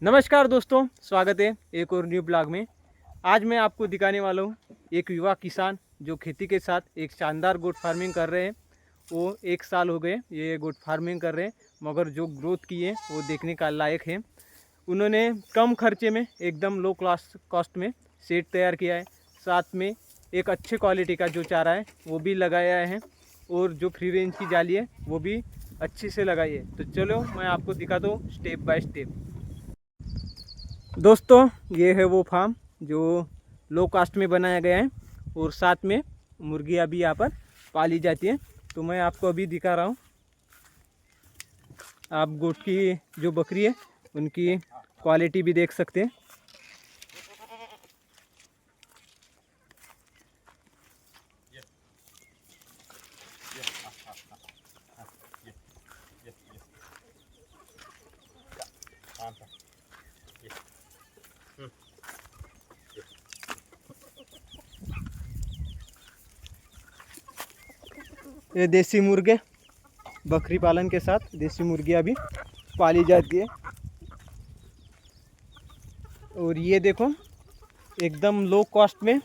नमस्कार दोस्तों, स्वागत है एक और न्यू ब्लॉग में। आज मैं आपको दिखाने वाला हूँ एक युवा किसान जो खेती के साथ एक शानदार गोट फार्मिंग कर रहे हैं। वो 1 साल हो गए ये गोट फार्मिंग कर रहे हैं, मगर जो ग्रोथ की है वो देखने का लायक है। उन्होंने कम खर्चे में एकदम लो कॉस्ट में शेड तैयार किया है। साथ में एक अच्छे क्वालिटी का जो चारा है वो भी लगाया है, और जो फ्री रेंज की जाली है वो भी अच्छे से लगाई है। तो चलो मैं आपको दिखाता हूँ स्टेप बाय स्टेप। दोस्तों, ये है वो फार्म जो लो कास्ट में बनाया गया है, और साथ में मुर्गियाँ भी यहाँ पर पाली जाती हैं। तो मैं आपको अभी दिखा रहा हूँ। आप गोट की जो बकरी है उनकी क्वालिटी भी देख सकते हैं। ये देसी मुर्गे, बकरी पालन के साथ देसी मुर्गियाँ भी पाली जाती है। और ये देखो, एकदम लो कॉस्ट में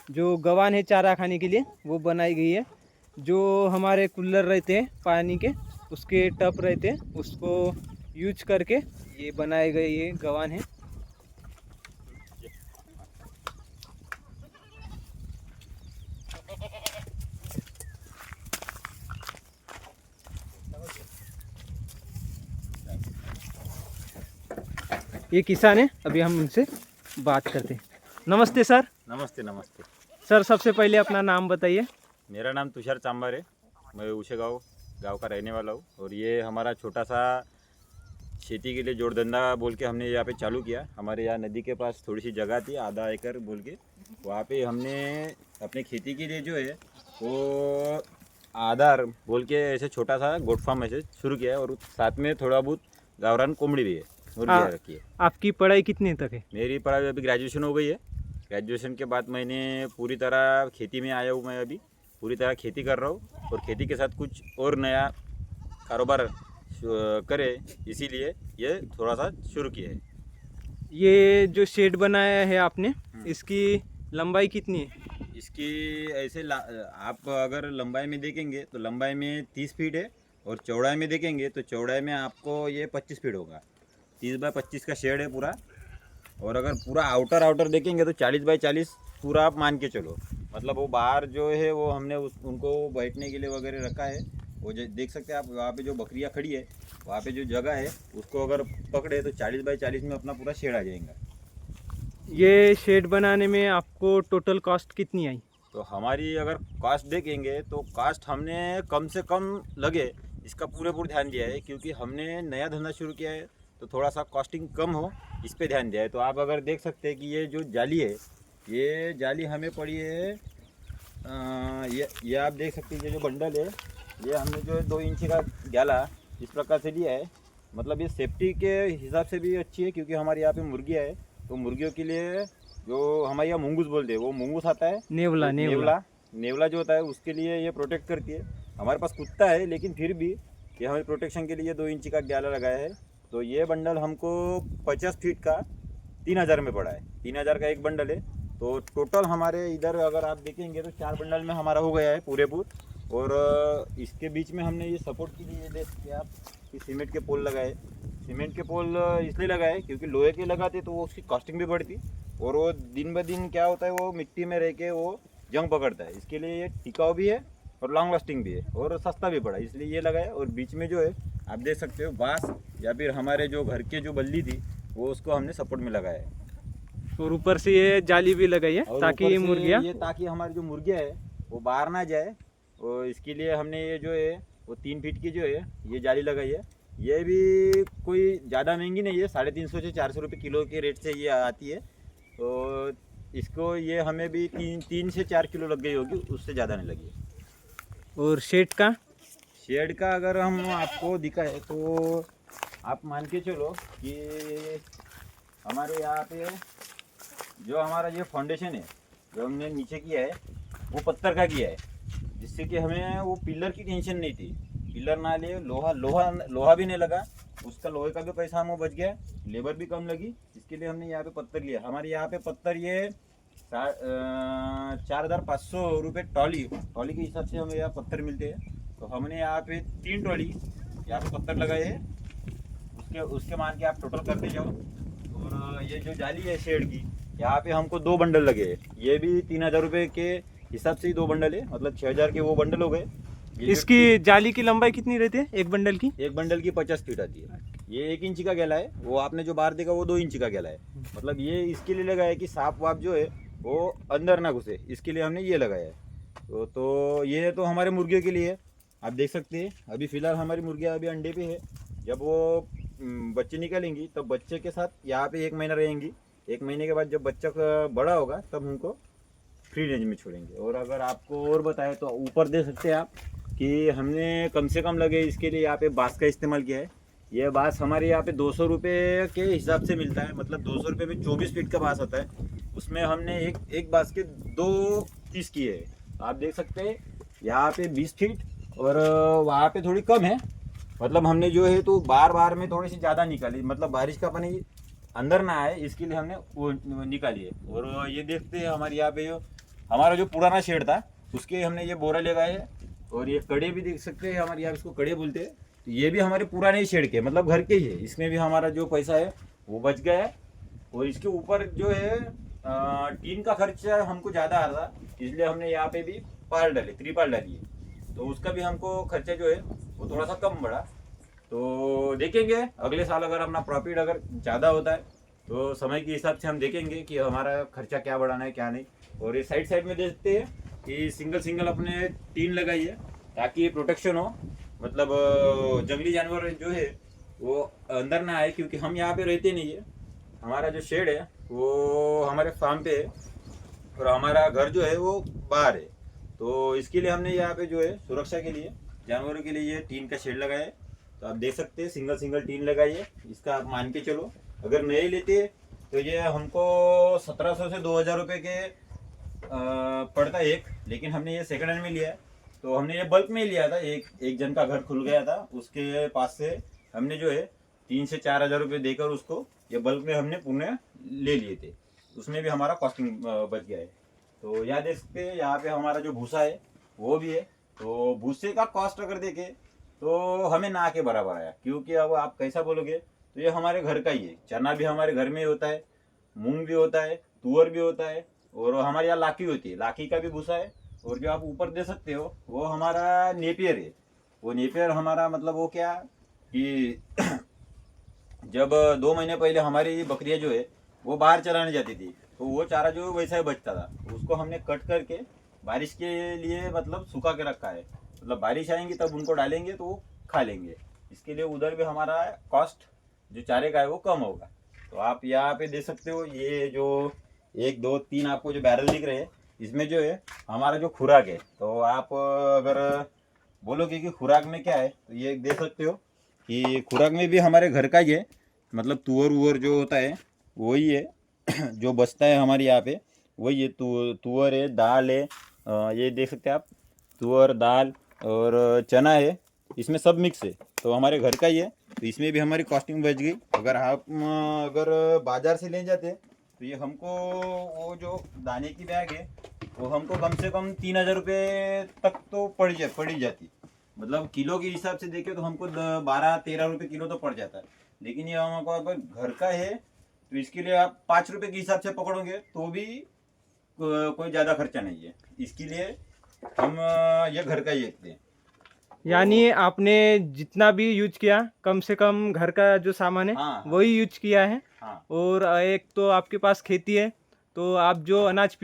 जो गवान है चारा खाने के लिए वो बनाई गई है। जो हमारे कूलर रहते हैं पानी के, उसके टब रहते हैं, उसको यूज करके ये बनाए गए ये गवान है। ये किसान है, अभी हम उनसे बात करते हैं। नमस्ते सर। नमस्ते नमस्ते। सर, सबसे पहले अपना नाम बताइए। मेरा नाम तुषार चांबर है। मैं उशेगांव गांव का रहने वाला हूँ, और ये हमारा छोटा सा खेती के लिए जोड़धंधा बोल के हमने यहाँ पे चालू किया। हमारे यहाँ नदी के पास थोड़ी सी जगह थी, आधा एकड़ बोल के, वहाँ पे हमने अपने खेती के लिए जो है वो आधार बोल के ऐसे छोटा सा गोट फार्म ऐसे शुरू किया है, और साथ में थोड़ा बहुत गावरान कोंबड़ी भी है, मुर्गियाँ रखी है। आपकी पढ़ाई कितने तक है? मेरी पढ़ाई अभी ग्रेजुएशन हो गई है। ग्रेजुएशन के बाद मैंने पूरी तरह खेती में आया हूँ। मैं अभी पूरी तरह खेती कर रहा हूँ, और खेती के साथ कुछ और नया कारोबार करे, इसीलिए ये थोड़ा सा शुरू किया है। ये जो शेड बनाया है आपने, इसकी लंबाई कितनी है? इसकी ऐसे आप अगर लंबाई में देखेंगे तो लंबाई में 30 फीट है, और चौड़ाई में देखेंगे तो चौड़ाई में आपको ये 25 फीट होगा। 30 बाय 25 का शेड है पूरा। और अगर पूरा आउटर देखेंगे तो 40 बाय 40 पूरा आप मान के चलो। मतलब वो बाहर जो है वो हमने उनको बैठने के लिए वगैरह रखा है। वो जो देख सकते हैं आप, वहाँ पे जो बकरियाँ खड़ी है वहाँ पे जो जगह है उसको अगर पकड़े तो 40 बाय 40 में अपना पूरा शेड आ जाएगा। ये शेड बनाने में आपको टोटल कॉस्ट कितनी आई? तो हमारी अगर कास्ट देखेंगे तो कास्ट हमने कम से कम लगे इसका पूरे ध्यान दिया है, क्योंकि हमने नया धंधा शुरू किया है तो थोड़ा सा कॉस्टिंग कम हो इस पे ध्यान दिया है। तो आप अगर देख सकते हैं कि ये जो जाली है, ये जाली हमें पड़ी है ये आप देख सकते हैं। ये जो बंडल है ये हमने जो 2 इंच का ग्याला इस प्रकार से लिया है। मतलब ये सेफ्टी के हिसाब से भी अच्छी है, क्योंकि हमारे यहाँ पे मुर्गियाँ है तो मुर्गियों के लिए जो हमारे यहाँ मूंगूस बोलते हैं वो मूंगूस आता है, नेवला जो होता है उसके लिए ये प्रोटेक्ट करती है। हमारे पास कुत्ता है लेकिन फिर भी ये हमें प्रोटेक्शन के लिए 2 इंच का ग्याला लगाया है। तो ये बंडल हमको 50 फीट का 3000 में पड़ा है। 3000 का एक बंडल है। तो टोटल हमारे इधर अगर आप देखेंगे तो 4 बंडल में हमारा हो गया है पूरे। और इसके बीच में हमने ये सपोर्ट के लिए देख सकते आप कि सीमेंट के पोल लगाए। सीमेंट के पोल इसलिए लगाए क्योंकि लोहे के लगाते तो वो उसकी कॉस्टिंग भी बढ़ती, और वो दिन ब दिन क्या होता है वो मिट्टी में रह के वो जंग पकड़ता है। इसके लिए ये टिकाऊ भी है और लॉन्ग लास्टिंग भी है और सस्ता भी पड़ा, इसलिए ये लगाया। और बीच में जो है आप देख सकते हो बांस या फिर हमारे जो घर के जो बल्ली थी वो उसको हमने सपोर्ट में लगाया है। और ऊपर से ये जाली भी लगाई है ताकि मुर्गियाँ, ताकि हमारी जो मुर्गियाँ है वो बाहर ना जाए। और इसके लिए हमने ये जो है वो 3 फीट की जो है ये जाली लगाई है। ये भी कोई ज़्यादा महंगी नहीं है, 350 से 400 रुपये किलो के रेट से ये आती है। तो इसको ये हमें भी 3 से 4 किलो लग गई होगी, उससे ज़्यादा नहीं लगी। और शेड का अगर हम आपको दिखाए तो आप मान के चलो कि हमारे यहाँ पे जो हमारा ये फाउंडेशन है जो हमने नीचे किया है वो पत्थर का किया है, जिससे कि हमें वो पिलर की टेंशन नहीं थी। पिलर ना लिए लोहा भी नहीं लगा, उसका लोहे का भी पैसा हमें बच गया, लेबर भी कम लगी, इसके लिए हमने यहाँ पे पत्थर लिया। हमारे यहाँ पे पत्थर ये 4,500 रुपये ट्रॉली के हिसाब से हमें यहाँ पत्थर मिलते हैं। तो हमने यहाँ पे 3 ट्रॉली यहाँ पे पत्थर लगाए हैं। उसके उसके मान के आप टोटल करते जाओ। और ये जो जाली है शेड की, यहाँ पे हमको 2 बंडल लगे हैं। ये भी 3,000 रुपये के हिसाब से ही 2 बंडल है, मतलब 6,000 के वो बंडल हो गए। इसकी जाली की लंबाई कितनी रहती है एक बंडल की? एक बंडल की 50 फीट आती है। ये 1 इंच का गैला है, वो आपने जो बाहर देखा वो 2 इंच का गैला है। मतलब ये इसके लिए लगाया है कि सांप वाप जो है वो अंदर ना घुसे, इसके लिए हमने ये लगाया है। तो ये तो हमारे मुर्गियों के लिए है। आप देख सकते हैं अभी फ़िलहाल हमारी मुर्गियाँ अभी अंडे पे है। जब वो बच्चे निकलेंगी तब बच्चे के साथ यहाँ पे 1 महीना रहेंगी। 1 महीने के बाद जब बच्चा बड़ा होगा तब उनको फ्री रेंज में छोड़ेंगे। और अगर आपको और बताए तो ऊपर दे सकते हैं आप कि हमने कम से कम लगे इसके लिए यहाँ पे बांस का इस्तेमाल किया है। ये बांस हमारे यहाँ पे 200 रुपये के हिसाब से मिलता है, मतलब 200 रुपये में 24 फीट का बांस आता है। उसमें हमने एक बांस के 2 पीस किए हैं। आप देख सकते हैं यहाँ पे 20 फीट और वहाँ पे थोड़ी कम है। मतलब हमने जो है तो बार में थोड़ी सी ज़्यादा निकाली, मतलब बारिश का पानी अंदर ना आए इसके लिए हमने वो निकाली है। और ये देखते हैं हमारे यहाँ पे हमारा जो पुराना शेड था उसके हमने ये बोरा लगाए हैं। और ये कड़े भी देख सकते हैं, हमारे यहाँ इसको कड़े बोलते हैं। तो ये भी हमारे पुराने ही शेड के, मतलब घर के ही है। इसमें भी हमारा जो पैसा है वो बच गया है। और इसके ऊपर जो है टीन का खर्चा हमको ज़्यादा आ रहा, इसलिए हमने यहाँ पे भी त्रिपाल डाली है। तो उसका भी हमको खर्चा जो है वो थोड़ा सा कम बढ़ा। तो देखेंगे अगले साल अगर अपना प्रॉफिट अगर ज़्यादा होता है तो समय के हिसाब से हम देखेंगे कि हमारा खर्चा क्या बढ़ाना है क्या नहीं। और ये साइड में देखते हैं कि सिंगल अपने टीन लगाई है ताकि प्रोटेक्शन हो, मतलब जंगली जानवर जो है वो अंदर ना आए, क्योंकि हम यहाँ पे रहते नहीं है। हमारा जो शेड है वो हमारे फार्म पे है और हमारा घर जो है वो बाहर है। तो इसके लिए हमने यहाँ पे जो है सुरक्षा के लिए जानवरों के लिए ये टीन का शेड लगाया है। तो आप देख सकते हैं सिंगल टीन लगाई है। इसका आप मान के चलो अगर नहीं लेते तो ये हमको 1700 से 2000 रुपये के पड़ता है एक। लेकिन हमने ये सेकंड हैंड में लिया है। तो हमने ये बल्क में लिया था, एक जन का घर खुल गया था उसके पास से हमने जो है 3 से 4 हज़ार रुपये देकर उसको ये बल्क में हमने पुनः ले लिए थे। उसमें भी हमारा कॉस्टिंग बच गया है। तो यहाँ देख सकते हैं यहाँ पे हमारा जो भूसा है वो भी है। तो भूसे का कॉस्ट अगर देखें तो हमें ना के बराबर आया, क्योंकि अब आप कैसा बोलोगे तो ये हमारे घर का ही है। चना भी हमारे घर में ही होता है, मूंग भी होता है, तुअर भी होता है और हमारे यहाँ लाकी होती है, लाकी का भी भूसा है। और जो आप ऊपर दे सकते हो वो हमारा नेपियर है। वो नेपियर हमारा मतलब वो क्या कि जब 2 महीने पहले हमारी बकरियां जो है वो बाहर चराने जाती थी तो वो चारा जो वैसा ही बचता था, उसको हमने कट करके बारिश के लिए मतलब सुखा के रखा है। मतलब बारिश आएंगी तब उनको डालेंगे तो वो खा लेंगे। इसके लिए उधर भी हमारा कॉस्ट जो चारे का है वो कम होगा। तो आप यहाँ पे देख सकते हो ये जो 1 2 3 आपको जो बैरल दिख रहे हैं इसमें जो है हमारा जो खुराक है। तो आप अगर बोलोगे कि खुराक में क्या है तो ये देख सकते हो कि खुराक में भी हमारे घर का ही है। मतलब तुअर वुअर जो होता है वही है जो बचता है हमारे यहाँ पे वही है। तुअर है, दाल है, ये देख सकते हैं आप, तुअर दाल और चना है, इसमें सब मिक्स है। तो हमारे घर का ही है। तो इसमें भी हमारी कॉस्टिंग बच गई। अगर आप अगर बाज़ार से ले जाते तो ये हमको वो जो दाने की बैग है वो हमको कम से कम 3,000 रुपये तक तो पड़ी जाती। मतलब किलो के हिसाब से देखें तो हमको 12-13 रुपये किलो तो पड़ जाता है। लेकिन ये हमको अगर घर का है तो इसके लिए आप 5 रुपये के हिसाब से पकड़ोगे तो भी कोई ज़्यादा खर्चा नहीं है। इसके लिए हम ये घर का ही देखते हैं। यानी आपने जितना भी यूज किया कम से कम घर का जो सामान है हाँ, वही यूज किया है। हाँ, और एक तो आपके पास खेती है तो आप जो अनाज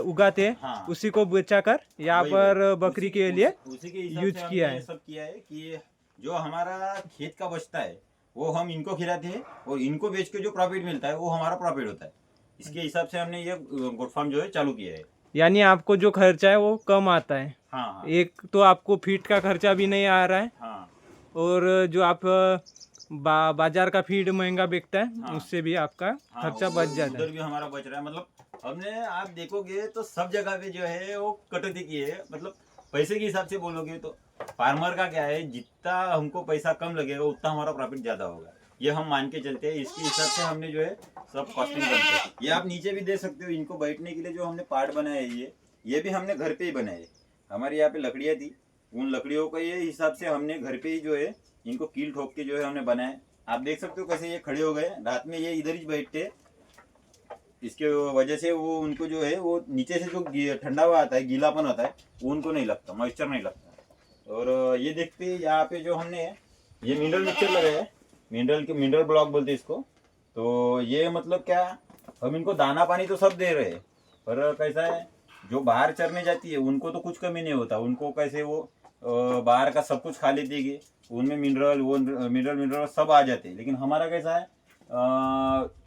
उगाते हैं हाँ, उसी को बेचाकर यहाँ वही पर बकरी के लिए उसी के हिसाब यूज से किया हमने है। सब किया है कि जो हमारा खेत का बचता है वो हम इनको खिलाते हैं और इनको बेच के जो प्रॉफिट मिलता है वो हमारा प्रॉफिट होता है। इसके हिसाब से हमने ये गोट फार्म जो है चालू किया है। यानी आपको जो खर्चा है वो कम आता है। हाँ, हाँ, एक तो आपको फीड का खर्चा भी नहीं आ रहा है हाँ, और जो आप बाजार का फीड महंगा बिकता है हाँ, उससे भी आपका हाँ, खर्चा बच जाता उधर है। भी हमारा बच रहा है। मतलब हमने आप देखोगे तो सब जगह पे जो है वो कटौती की है। मतलब पैसे के हिसाब से बोलोगे तो फार्मर का क्या है, जितना हमको पैसा कम लगेगा उतना हमारा प्रॉफिट ज़्यादा होगा। ये हम मान के चलते हैं। इसके हिसाब से हमने जो है सब कॉस्टिंग करते हैं। ये आप नीचे भी देख सकते हो, इनको बैठने के लिए जो हमने पार्ट बनाए हैं ये भी हमने घर पे ही बनाए। हमारे यहाँ पे लकड़ियाँ थी, उन लकड़ियों का ये हिसाब से हमने घर पे ही जो है इनको कील ठोक के जो है हमने बनाए। आप देख सकते हो कैसे ये खड़े हो गए। रात में ये इधर ही बैठते, इसके वजह से वो उनको जो है वो नीचे से जो ठंडा हुआ आता है, गीलापन होता है, वो उनको नहीं लगता, मॉइस्चर नहीं लगता। और ये देखते यहाँ पे जो हमने ये मिनरल मिक्सचर लगाया है, मिनरल ब्लॉक बोलते हैं इसको। तो ये मतलब क्या, हम इनको दाना पानी तो सब दे रहे हैं, पर कैसा है जो बाहर चरने जाती है उनको तो कुछ कमी नहीं होता। उनको कैसे वो बाहर का सब कुछ खा लेती है, उनमें मिनरल सब आ जाते हैं। लेकिन हमारा कैसा है,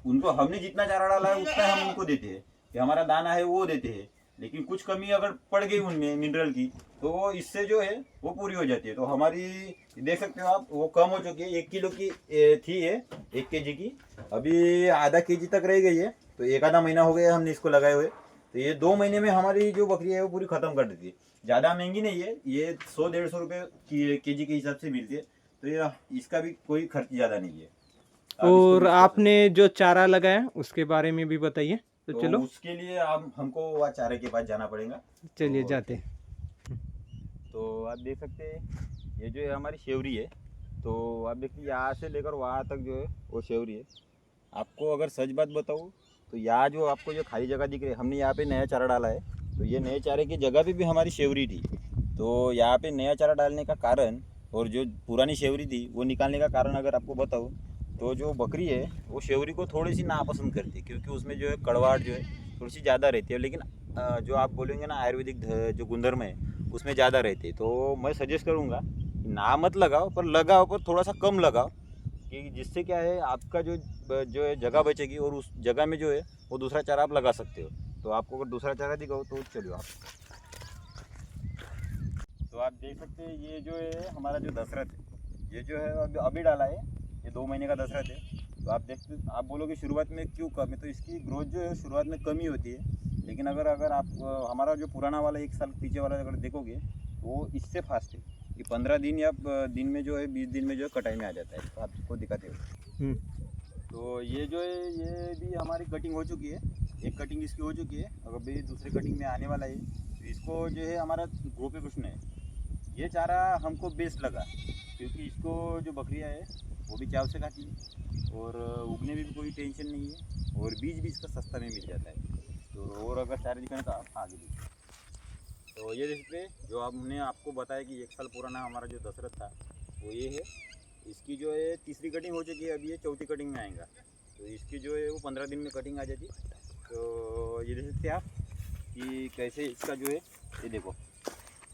उनको हमने जितना चारा डाला है उतना हम उनको देते हैं, कि हमारा दाना है वो देते हैं। लेकिन कुछ कमी अगर पड़ गई उनमें मिनरल की तो इससे जो है वो पूरी हो जाती है। तो हमारी देख सकते हो आप, वो कम हो चुकी है। 1 किलो की थी ये, 1 kg की, अभी आधा kg तक रह गई है। तो 1 आधा महीना हो गया हमने इसको लगाए हुए। तो ये 2 महीने में हमारी जो बकरी है वो पूरी ख़त्म कर देती है। ज़्यादा महंगी नहीं है, ये 100-150 रुपये kg के हिसाब से मिलती है। तो ये इसका भी कोई खर्च ज़्यादा नहीं है। और आपने जो चारा लगाया उसके बारे में भी बताइए। तो चलो उसके लिए आप हमको वहाँ चारे के पास जाना पड़ेगा। चलिए जाते। तो आप देख सकते हैं ये जो है हमारी शेवरी है। तो आप देखिए यहाँ से लेकर वहाँ तक जो है वो शेवरी है। आपको अगर सच बात बताऊँ तो यहाँ जो आपको जो खाली जगह दिख रही है, हमने यहाँ पे नया चारा डाला है। तो ये नए चारे की जगह पे भी हमारी शेवरी थी। तो यहाँ पे नया चारा डालने का कारण और जो पुरानी शेवरी थी वो निकालने का कारण अगर आपको बताऊँ तो जो बकरी है वो शेवरी को थोड़ी सी नापसंद करती है, क्योंकि उसमें जो है कड़वाहट जो है थोड़ी सी ज़्यादा रहती है। लेकिन जो आप बोलेंगे ना आयुर्वेदिक जो गुणधर्म है उसमें ज़्यादा रहती है। तो मैं सजेस्ट करूँगा ना मत लगाओ, पर लगाओ पर थोड़ा सा कम लगाओ, कि जिससे क्या है आपका जो है जगह बचेगी और उस जगह में जो है वो दूसरा चारा आप लगा सकते हो। तो आपको अगर दूसरा चारा दिखाओ तो चलो आप। तो आप देख सकते हैं ये जो है हमारा जो दशरथ है, ये जो है अभी डाला है, ये 2 महीने का दशरथ है। तो आप देखते, आप बोलोगे शुरुआत में क्यों कम है, तो इसकी ग्रोथ जो है शुरुआत में कम ही होती है। लेकिन अगर आप हमारा जो पुराना वाला 1 साल पीछे वाला अगर देखोगे तो वो इससे फास्ट है कि 15 दिन या दिन में जो है 20 दिन में जो है कटाई में आ जाता है। तो आपको दिखाते हो। तो ये जो है ये भी हमारी कटिंग हो चुकी है, एक कटिंग इसकी हो चुकी है, अगर भी दूसरी कटिंग में आने वाला है। तो इसको जो है हमारा गोपी कृष्ण है, ये चारा हमको बेस्ट लगा, क्योंकि इसको जो बकरियाँ है वो भी चाव से खाती है और उगने में भी कोई टेंशन नहीं है और बीज भी इसका सस्ता में मिल जाता है। तो और अगर चारे दिखाने तो आप आगे देखिए। तो ये देखिए जो हमने आपको बताया कि 1 साल पुराना हमारा जो दशरथ था वो ये है। इसकी जो है तीसरी कटिंग हो चुकी है, अभी ये चौथी कटिंग में आएगा। तो इसकी जो है वो 15 दिन में कटिंग आ जाती। तो ये देख सकते हैं आप कि कैसे इसका जो है, ये देखो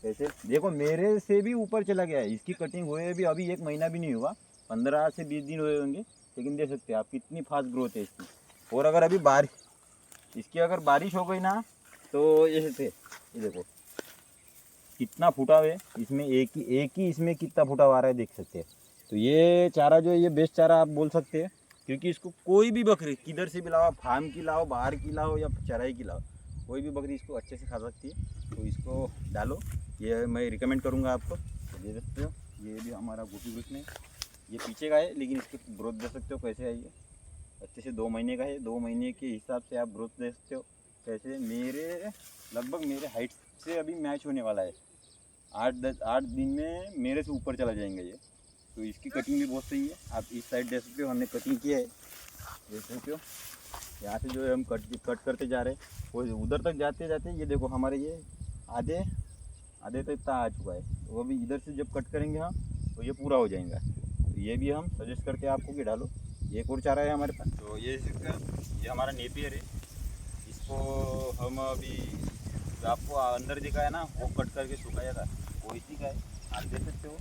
कैसे, देखो मेरे से भी ऊपर चला गया है। इसकी कटिंग हुए भी अभी 1 महीना भी नहीं हुआ, 15 से 20 दिन हुए होंगे। लेकिन देख सकते हैं आप कितनी फास्ट ग्रोथ है इसकी। और अगर अभी इसकी अगर बारिश हो गई ना तो ये देखो कितना फुटाव है इसमें, एक ही इसमें कितना फुटाव आ रहा है देख सकते हैं। तो ये चारा जो है ये बेस्ट चारा आप बोल सकते हैं, क्योंकि इसको कोई भी बकरी किधर से भी लाओ, फार्म की लाओ, बाहर की लाओ या चराई की लाओ, कोई भी बकरी इसको अच्छे से खा सकती है। तो इसको डालो, ये मैं रिकमेंड करूँगा आपको। तो दे सकते हो, ये भी हमारा गोपी कृष्ण है, ये पीछे का है लेकिन इसकी ग्रोथ देख सकते हो कैसे आई है, अच्छे से 2 महीने का है। 2 महीने के हिसाब से आप ग्रोथ देख सकते हो कैसे, मेरे लगभग मेरे हाइट से अभी मैच होने वाला है। 8 दिन में मेरे से ऊपर चला जाएंगे ये। तो इसकी कटिंग भी बहुत सही है, आप इस साइड देख सकते हो, हमने कटिंग किया है, देख सकते हो। यहाँ से जो है हम कट करते जा रहे हैं, वो उधर तक जाते जाते ये देखो हमारे ये आधे तो इतना आ चुका है। तो अभी इधर से जब कट करेंगे हम तो ये पूरा हो जाएगा। तो ये भी हम सजेस्ट करते हैं आपको कि डालो। एक और चारा है हमारे पास, तो ये हमारा नेपियर है। इसको हम अभी जो आपको अंदर दिखाया ना वो कट करके सुखाया था, वो इसी का है। आप देख सकते हो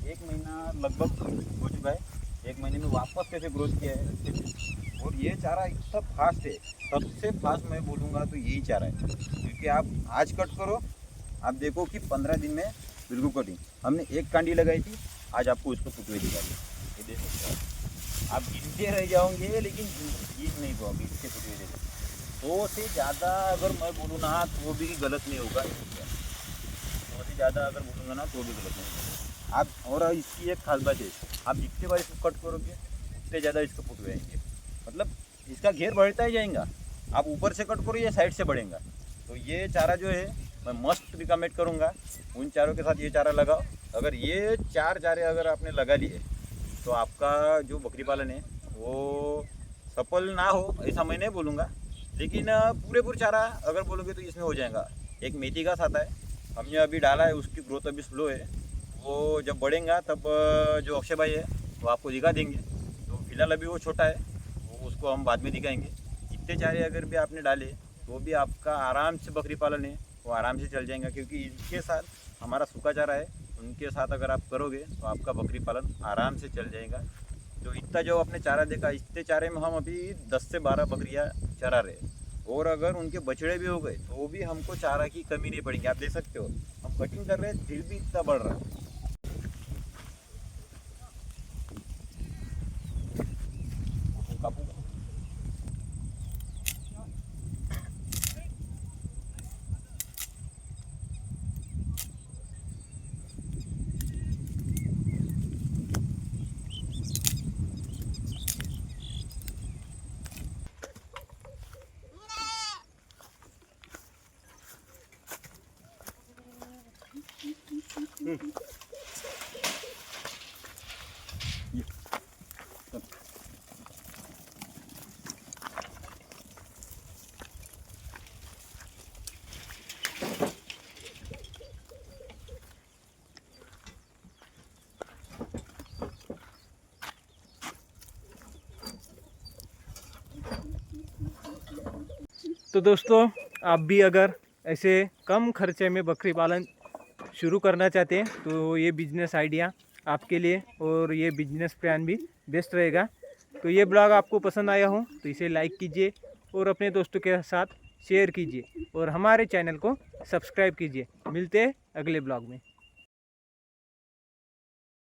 1 महीना लगभग हो चुका है, 1 महीने में वापस कैसे ग्रोथ किया है अच्छे से। और ये चारा इतना फास्ट है, सबसे फास्ट मैं बोलूँगा तो यही चारा है, क्योंकि आप आज कट करो, आप देखो कि 15 दिन में बिल्कुल कटिंग। हमने 1 कांडी लगाई थी, आज आपको उसको फुटवे दिखा दिया, ये देख सकते हो। आप गिनते रह जाओगे लेकिन जीत नहीं पाओगे इसके फुटवे देखो। 2 से ज़्यादा अगर मैं बोलूँ ना तो वो भी गलत नहीं होगा, 2 से ज़्यादा अगर बोलूँगा ना तो भी गलत नहीं होगा आप। और इसकी एक खास बात है, आप जितने बार इसको कट करोगे उतने ज़्यादा इसके फुट रहेंगे। मतलब इसका घेर बढ़ता ही जाएगा, आप ऊपर से कट करो ये साइड से बढ़ेगा। तो ये चारा जो है मैं मस्त रिकमेंड करूँगा, उन चारों के साथ ये चारा लगाओ। अगर ये 4 चारे अगर आपने लगा लिए तो आपका जो बकरी पालन है वो सफल ना हो ऐसा मैं नहीं बोलूँगा, लेकिन पूरे चारा अगर बोलोगे तो इसमें हो जाएगा। एक मेथी घास आता है, हमने अभी डाला है, उसकी ग्रोथ अभी स्लो है, वो जब बढ़ेगा तब जो अक्षय भाई है वो आपको दिखा देंगे। तो फिलहाल अभी वो छोटा है, वो उसको हम बाद में दिखाएंगे। इतने चारे अगर भी आपने डाले तो भी आपका आराम से बकरी पालन है वो आराम से चल जाएगा, क्योंकि इनके साथ हमारा सूखा चारा है, उनके साथ अगर आप करोगे तो आपका बकरी पालन आराम से चल जाएगा। तो इतना जो आपने चारा देखा, इतने चारे में हम अभी 10 से 12 बकरियाँ चरा रहे, और अगर उनके बछड़े भी हो गए तो भी हमको चारा की कमी नहीं पड़ेगी। आप देख सकते हो हम कटिंग कर रहे हैं, दिल भी इतना बढ़ रहा है। कापूंगा। तो दोस्तों, आप भी अगर ऐसे कम खर्चे में बकरी पालन शुरू करना चाहते हैं तो ये बिजनेस आइडिया आपके लिए और ये बिजनेस प्लान भी बेस्ट रहेगा। तो ये ब्लॉग आपको पसंद आया हो तो इसे लाइक कीजिए और अपने दोस्तों के साथ शेयर कीजिए और हमारे चैनल को सब्सक्राइब कीजिए। मिलते हैं अगले ब्लॉग में।